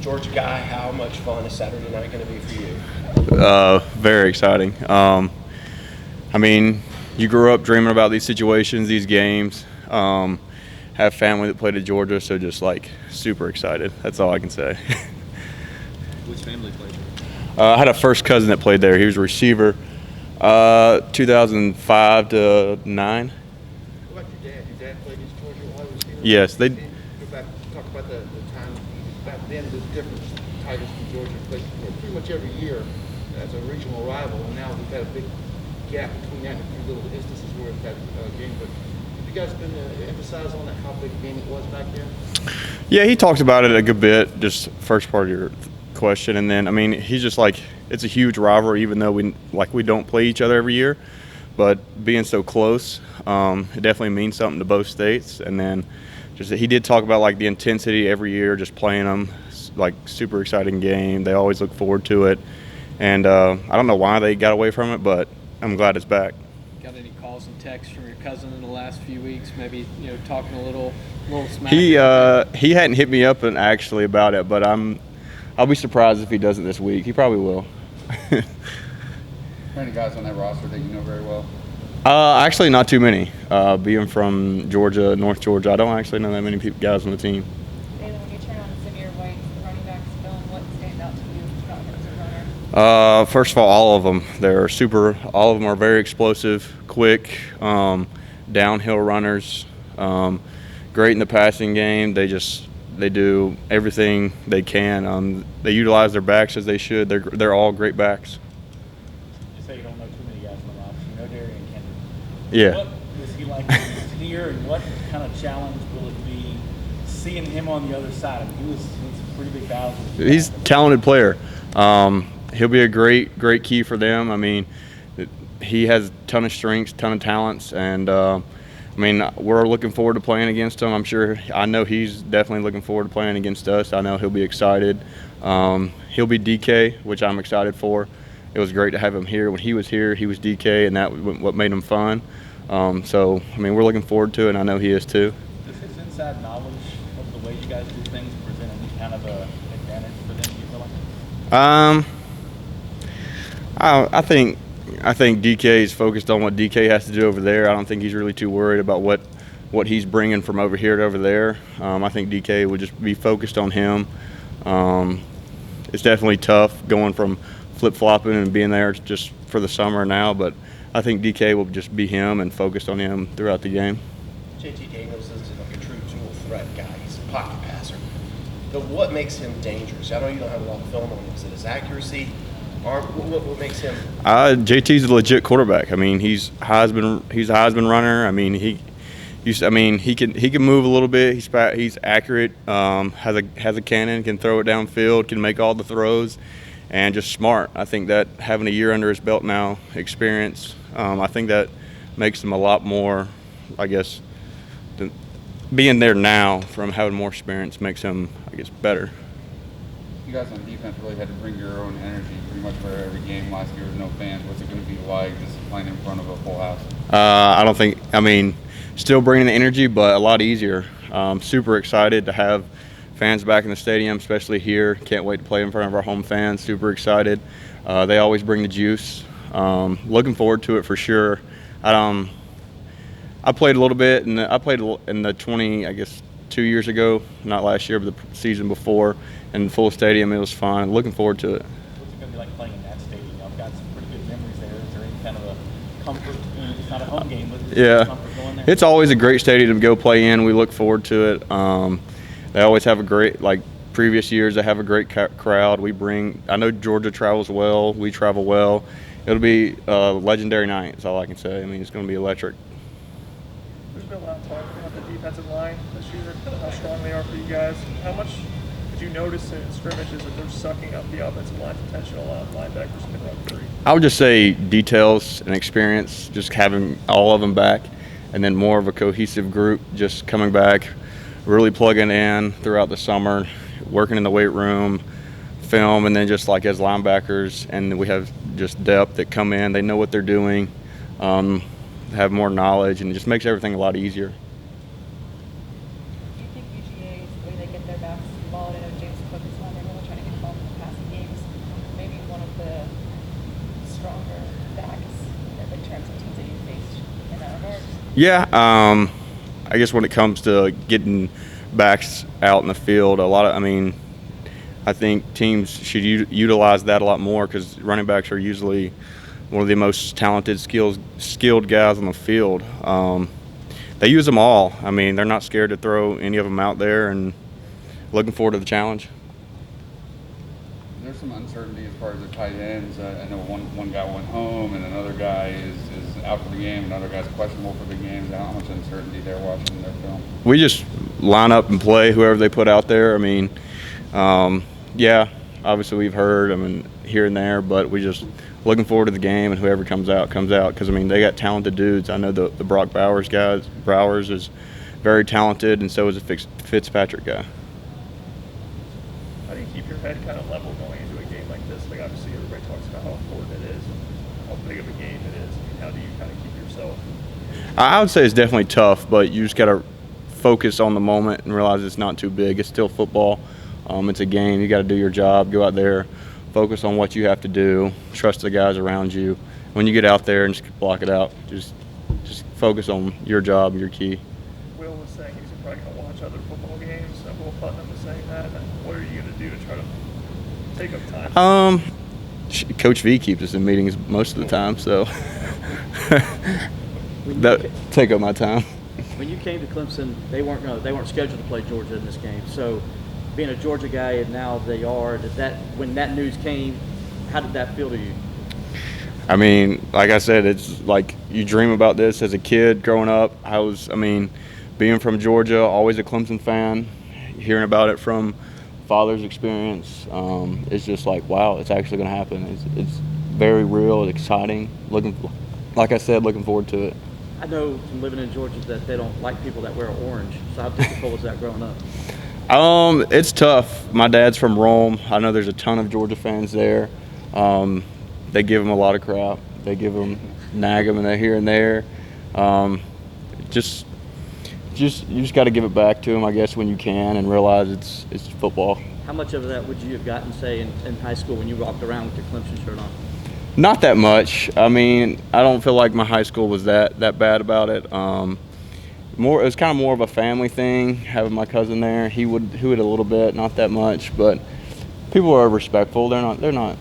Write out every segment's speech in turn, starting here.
Georgia guy, how much fun is Saturday night going to be for you? Very exciting. I mean, you grew up dreaming about these situations, these games. Have family that played at Georgia, so just like super excited. That's all I can say. Which family played there? I had a first cousin that played there. He was a receiver, 2005 to 9. What about your dad? Your dad played against Georgia while he was here? Yes, they. Go back, talk about the time back then. The difference. Tigers from Georgia played pretty much every year as a regional rival, and now we've had a big gap between that and a few little instances where we've had games. But have you guys been emphasize on that, how big a game it was back then? Yeah, he talked about it a good bit. Just first part of your question, and then I mean, he's just like it's a huge rivalry, even though we don't play each other every year. But being so close, it definitely means something to both states. And then just he did talk about like the intensity every year, just playing them, like super exciting game. They always look forward to it. And I don't know why they got away from it, but I'm glad it's back. Got any calls and texts from your cousin in the last few weeks? Maybe talking a little smack. He hadn't hit me up actually about it, but I'll be surprised if he doesn't this week. He probably will. Are there any guys on that roster that you know very well? Actually, not too many. Being from Georgia, North Georgia, I don't actually know that many guys on the team. Baylon, when you turn on Severe White's running backs film, what stands out to you about him as a runner? First of all of them. All of them are very explosive, quick, downhill runners, great in the passing game. They do everything they can. They utilize their backs as they should. They're all great backs. You say you don't know too many guys on the roster. You know Darian Kendrick. Yeah. What is he like when he's here, and what kind of challenge will it be seeing him on the other side? I mean, he was a pretty big battle. He's a talented player. He'll be a great key for them. I mean, he has a ton of strengths, ton of talents, and I mean, we're looking forward to playing against him. I know he's definitely looking forward to playing against us. I know he'll be excited. He'll be DK, which I'm excited for. It was great to have him here. When he was here, he was DK, and that was what made him fun. So, I mean, we're looking forward to it, and I know he is too. Does his inside knowledge of the way you guys do things present any kind of an advantage for them, do you feel like? I think DK is focused on what DK has to do over there. I don't think he's really too worried about what he's bringing from over here to over there. I think DK would just be focused on him. It's definitely tough going from flip-flopping and being there just for the summer now, but I think DK will just be him and focused on him throughout the game. JT Daniels is like a true dual threat guy. He's a pocket passer. But what makes him dangerous? I know you don't have a lot of film on him. Is it his accuracy? Or what makes him? JT's a legit quarterback. I mean, he's a Heisman runner. I mean, he can move a little bit. He's accurate. Has a cannon. Can throw it downfield. Can make all the throws, and just smart. I think that having a year under his belt now, experience. I think that makes him a lot more. I guess being there now from having more experience makes him, I guess, better. You guys on defense really had to bring your own energy pretty much for every game last year with no fans. What's it going to be like just playing in front of a full house? I mean, still bringing the energy, but a lot easier. Super excited to have fans back in the stadium, especially here. Can't wait to play in front of our home fans. Super excited. They always bring the juice. Looking forward to it for sure. I played a little bit, and I played in the 2 years ago, not last year, but the season before, in the full stadium. It was fun. Looking forward to it. What's it going to be like playing in that stadium? I've got some pretty good memories there. Is there any kind of a comfort? It's not a home game, but yeah, comfort going there? It's always a great stadium to go play in. We look forward to it. They always have a great, like previous years, they have a great crowd. I know Georgia travels well. We travel well. It'll be a legendary night. That's all I can say. I mean, it's going to be electric. There's been a lot of talk about the defensive line this year, how strong they are for you guys. How much did you notice in scrimmages that they're sucking up the offensive line's attention a lot? Linebackers can run free. I would just say details and experience, just having all of them back, and then more of a cohesive group just coming back, really plugging in throughout the summer, working in the weight room, film, and then just like as linebackers, and we have just depth that come in. They know what they're doing, have more knowledge, and it just makes everything a lot easier. Do you think UGA's, the way they get their backs involved, I know James Cook is not in a Yeah, I guess when it comes to getting backs out in the field, I think teams should utilize that a lot more because running backs are usually one of the most talented, skilled guys on the field. They use them all. I mean, they're not scared to throw any of them out there, and looking forward to the challenge. There's some uncertainty as far as the tight ends. I know one guy went home, and another guy is out for the game. Another guy's questionable for the game. How much uncertainty they're watching their film? We just line up and play whoever they put out there. I mean, yeah, obviously we've heard, here and there, but we just looking forward to the game, and whoever comes out because they got talented dudes. I know the Brock Bowers is very talented, and so is the Fitzpatrick guy. How do you keep your head kind of level going into a game like this? Like, obviously everybody talks about how important it is and how big of a game it is. How do you kind of keep yourself? I would say it's definitely tough, but you just got to focus on the moment and realize it's not too big. It's still football. It's a game. You got to do your job. Go out there, focus on what you have to do. Trust the guys around you. When you get out there and just block it out, just focus on your job, your key. Will was saying he's probably going to watch other football games. Will Putnam was saying that. And what are you going to do to try to take up time? Coach V keeps us in meetings most of the time, so that take up my time. When you came to Clemson, they weren't scheduled to play Georgia in this game. So, being a Georgia guy, and now they are. When that news came, how did that feel to you? I mean, like I said, it's like you dream about this as a kid growing up. Being from Georgia, always a Clemson fan, hearing about it from father's experience, it's just like, wow, it's actually going to happen. It's very real, it's exciting. Like I said, looking forward to it. I know from living in Georgia that they don't like people that wear orange. So how difficult was that growing up? It's tough. My dad's from Rome. I know there's a ton of Georgia fans there. They give him a lot of crap. They nag him here and there. You just got to give it back to him, I guess, when you can, and realize it's football. How much of that would you have gotten, say, in high school when you walked around with your Clemson shirt on? Not that much. I don't feel like my high school was that bad about it. It was kind of more of a family thing, having my cousin there. He would a little bit, not that much, but people are respectful. They're not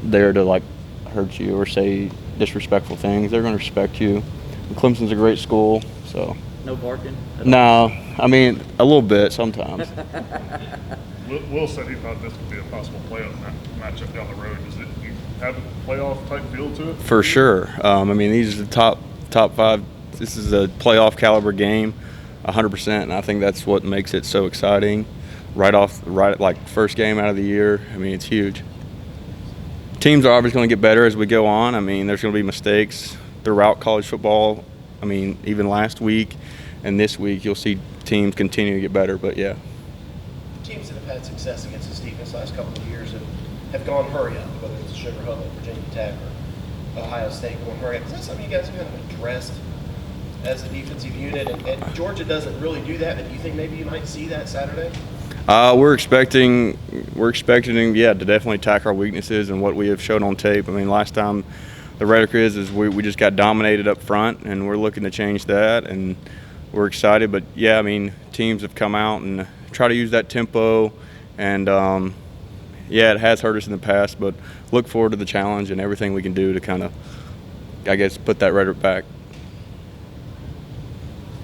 there to like hurt you or say disrespectful things. They're going to respect you. Clemson's a great school, so. No barking? No, a little bit sometimes. Will said he thought this would be a possible playoff matchup down the road. Does it have a playoff type feel to it? For sure. These are the top five. This is a playoff caliber game, 100%, and I think that's what makes it so exciting. Right first game out of the year. It's huge. Teams are obviously going to get better as we go on. There's going to be mistakes throughout college football. Even last week and this week, you'll see teams continue to get better. But yeah, teams that have had success against this defense the last couple of years have gone hurry up, whether it's Sugar Hook, Virginia Tech, or Ohio State going hurry up. Is that something you guys have kind of addressed as a defensive unit? And Georgia doesn't really do that, but do you think maybe you might see that Saturday? We're expecting to definitely attack our weaknesses and what we have shown on tape. Last time the rhetoric is we just got dominated up front, and we're looking to change that, and we're excited. But yeah, teams have come out and try to use that tempo, and it has hurt us in the past, but look forward to the challenge and everything we can do to kind of, I guess, put that rhetoric back.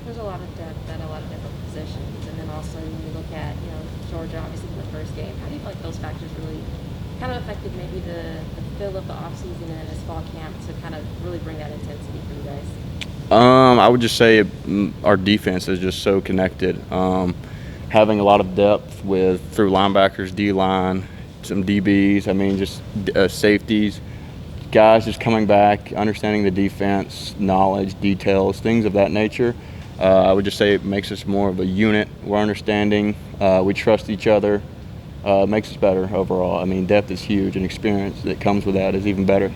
There's a lot of depth at a lot of different positions, and then also when you look at, Georgia, obviously in the first game, how do you feel like those factors really kind of affected maybe the feel of the offseason and this fall camp to kind of really bring that intensity for you guys? I would just say our defense is just so connected. Having a lot of depth through linebackers, D-line, some DBs, safeties, guys just coming back, understanding the defense, knowledge, details, things of that nature. I would just say it makes us more of a unit. We're understanding. We trust each other. Makes us better overall. Depth is huge, and experience that comes with that is even better. How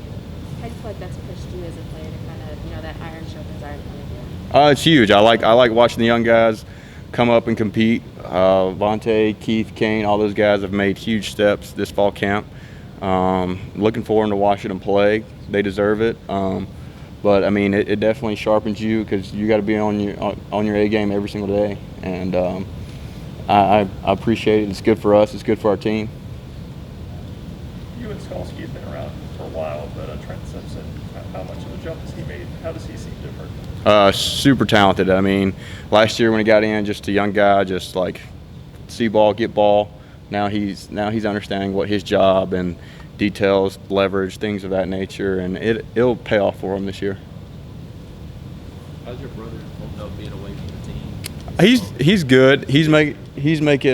do you feel like that's pushed you as a player to kind of, that iron sharpens iron kind of deal? It's huge. I like watching the young guys come up and compete. Vontae, Keith, Kane, all those guys have made huge steps this fall camp. Looking forward to watching them play. They deserve it. But I mean, it definitely sharpens you because you got to be on your A game every single day, and I appreciate it. It's good for us. It's good for our team. You and Skalski have been around for a while, but Trent Simpson, how much of a jump has he made? How does he seem different? Super talented. I mean, last year when he got in, just a young guy, just like see ball, get ball. Now he's understanding what his job and details, leverage, things of that nature, and it'll pay off for him this year. How's your brother holding up being away from the team? He's good. He's making